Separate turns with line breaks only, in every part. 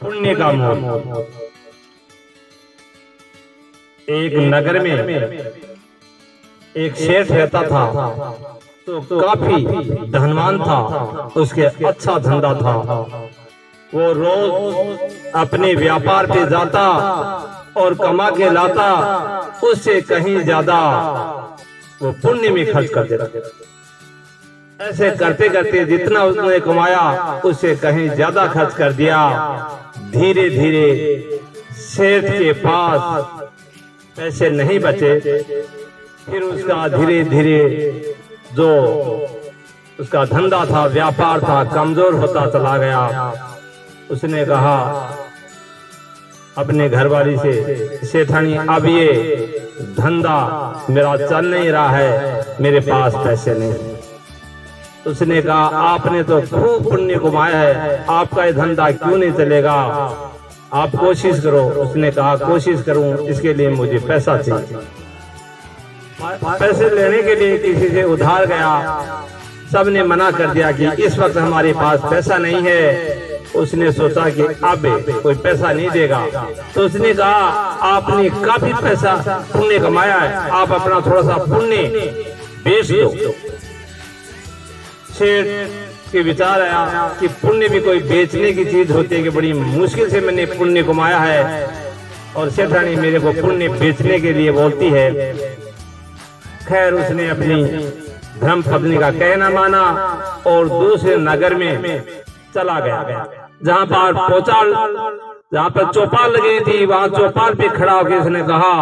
पुण्य का मोल। एक नगर में एक सेठ रहता था, तो काफी धनवान था, उसके अच्छा धंधा था। वो रोज अपने व्यापार पे जाता और कमा के लाता, उससे कहीं ज्यादा वो पुण्य में खर्च कर देता। ऐसे करते करते जितना उसने कमाया उससे कहीं ज्यादा खर्च कर दिया। धीरे धीरे सेठ के पास पैसे नहीं बचे। फिर उसका धीरे धीरे जो उसका धंधा था, व्यापार था, कमजोर होता चला गया। उसने कहा अपने घरवाली से, सेठानी अब ये धंधा मेरा चल नहीं रहा है, मेरे पास पैसे नहीं। उसने कहा आपने तो खूब पुण्य कमाया है, आपका ये धंधा क्यों नहीं चलेगा, आप कोशिश करो। उसने कहा कोशिश करूं, इसके लिए मुझे पैसा चाहिए। पैसे लेने के लिए किसी से उधार गया, सबने मना कर दिया कि इस वक्त हमारे पास पैसा नहीं है। उसने सोचा कि अब कोई पैसा नहीं देगा, तो उसने कहा आपने काफी पैसा पुण्य कमाया है, आप अपना थोड़ा सा पुण्य बेच दो। सेठ के विचार आया कि पुण्य भी कोई बेचने की चीज होती है कि बड़ी मुश्किल से मैंने पुण्य कमाया है, और सेठानी मेरे को पुण्य बेचने के लिए बोलती है। खैर उसने अपनी धर्म पत्नी का कहना माना और दूसरे नगर में चला गया। जहां पर पहुंचा, जहां पर चौपाल लगी थी, वहां चौपाल पे खड़ा होकर उसने कहा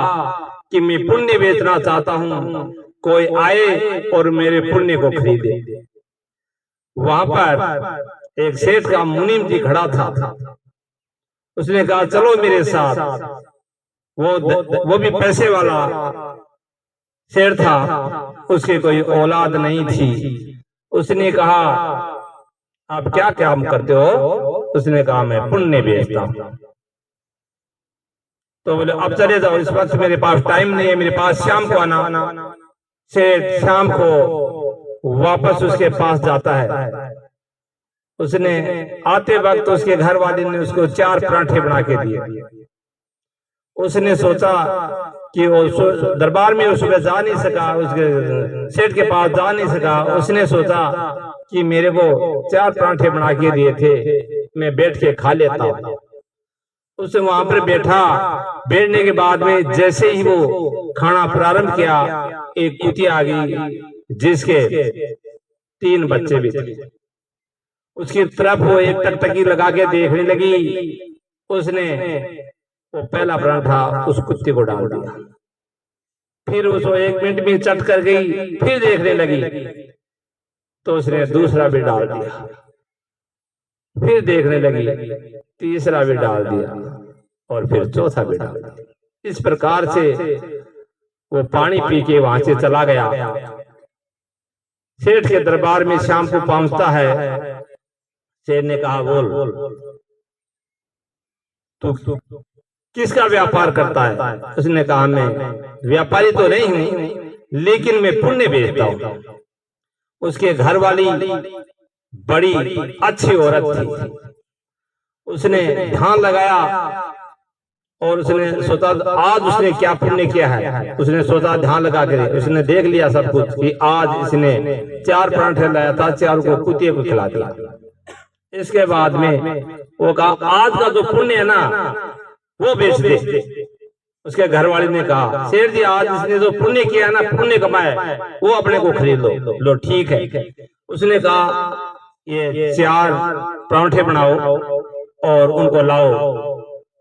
कि मैं पुण्य बेचना चाहता हूं, कोई आए और मेरे पुण्य को खरीदे। वहां पर एक सेठ का मुनीम जी खड़ा था। उसने कहा चलो मेरे साथ। वो भी पैसे वाला शेर था, उसकी कोई औलाद नहीं थी। उसने कहा आप क्या काम करते हो? उसने कहा मैं पुण्य बेचता हूं। तो बोले अब चले जाओ, इस वक्त मेरे पास टाइम नहीं है, मेरे पास शाम को आना। शेर शाम को वापस उसके पास जाता है। उसने आते वक्त उसके घर वाले ने उसको 4 पराठे बना के दिए। उसने सोचा कि वो दरबार में सुबह जा नहीं सका, उसके सेठ के पास जा नहीं सका। उसने सोचा कि मेरे को 4 पराठे बना के दिए थे, मैं बैठ के खा लेता हूं। उसने वहां पर बैठा। बैठने के बाद में जैसे ही वो खाना प्रारंभ किया, एक कुतिया आ गई जिसके 3 बच्चे भी थे। उसकी तरफ वो एक टकटकी लगा के देखने लगी। उसने वो पहला पराठा उस कुत्ते को डाल दिया। फिर उसको 1 मिनट में चट कर गई, फिर देखने लगी तो उसने दूसरा भी डाल दिया। फिर देखने लगी, तीसरा भी डाल दिया और फिर चौथा भी डाल दिया। इस प्रकार से वो पानी पी के वहां से चला गया। सेठ के दरबार में शाम को पहुंचता है। सेठ ने कहा बोल तू किसका व्यापार करता है? उसने कहा मैं व्यापारी तो नहीं हूं, लेकिन मैं पुण्य बेचता हूं। उसके घर वाली बड़ी अच्छी औरत थी। उसने ध्यान लगाया और उसने सोचा आज उसने क्या पुण्य किया है। उसने सोचा ध्यान लगा कर, उसने देख लिया सब कुछ कि आज इसने 4 पराठे लाया था, 4 को कुत्ते को खिला दिया। इसके बाद में वो कहा आज का जो पुण्य है ना वो बेच दे। उसके घरवाली ने कहा शेर जी आज इसने जो पुण्य किया ना, पुण्य कमाया, वो अपने को खरीद लो। लो ठीक है। उसने कहा ये 4 पराठे बनाओ और उनको लाओ।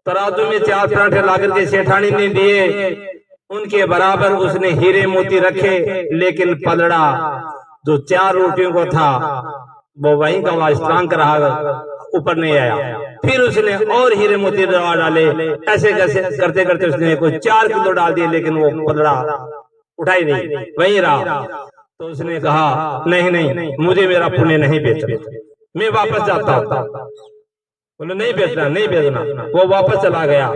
तराजू में 4 पराठे ला करके सेठानी ने दिए। उनके बराबर उसने हीरे मोती रखे, लेकिन पलड़ा जो 4 रोटियों को था वो वहीं का वहां स्ट्रांग रहा, ऊपर नहीं आया। फिर उसने और हीरे मोती डाले। ऐसे कैसे करते करते उसने कोई 4 किलो डाल दिए, लेकिन वो पलड़ा उठा ही नहीं, वहीं रहा। तो उसने कहा नहीं नहीं, मुझे मेरा पुण्य नहीं बेचना, मैं वापस जाता हूं। बोले नहीं बेचना, नहीं बेचना। वो वापस चला गया।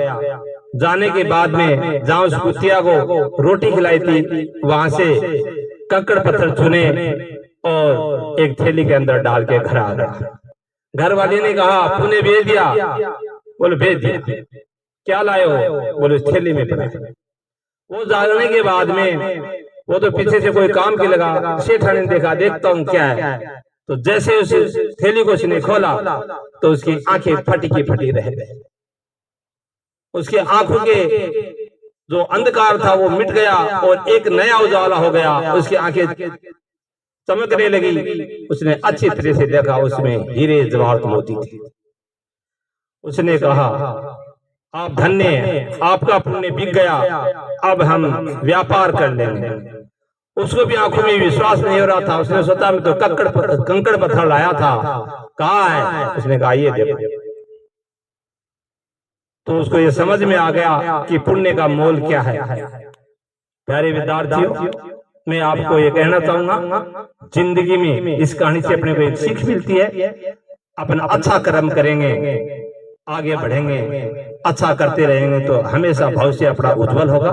जाने के बाद में जहां उस कुतिया को रोटी खिलाई थी, वहां से कंकड़ पत्थर चुने और एक थैली के अंदर डाल के घर आ गया। घर वाले ने कहा पुण्य भेज दिया? बोले भेज दिया। क्या लाए हो? बोले थैली में पड़ा। वो जागने के बाद में वो तो पीछे से कोई काम की लगा, सेठा ने देखा, देखता हूँ क्या है। तो जैसे उस थैली को उसने खोला तो उसकी आंखें फटी की फटी रह गई। उसकी आंखों के जो अंधकार था वो मिट गया और एक नया उजाला हो गया। उसकी आंखें चमकने लगी। उसने अच्छी तरह से देखा, उसमें हीरे जवाहरात मोती थे। उसने कहा आप धन्य हैं, आपका पुण्य बिक गया, अब हम व्यापार कर लेंगे। उसको भी आंखों में विश्वास नहीं हो रहा था। उसने सोचा मैं तो कंकड़ पत्थर लाया था, कहाँ है? उसने कहा ये देखो। तो उसको ये समझ में आ गया कि पुण्य का मोल क्या है। प्यारे विद्यार्थियों, मैं आपको ये कहना चाहूंगा, जिंदगी में इस कहानी से अपने को एक सीख मिलती है। अपन अच्छा कर्म करेंगे, आगे बढ़ेंगे, अच्छा करते रहेंगे तो हमेशा भविष्य अपना उज्जवल होगा।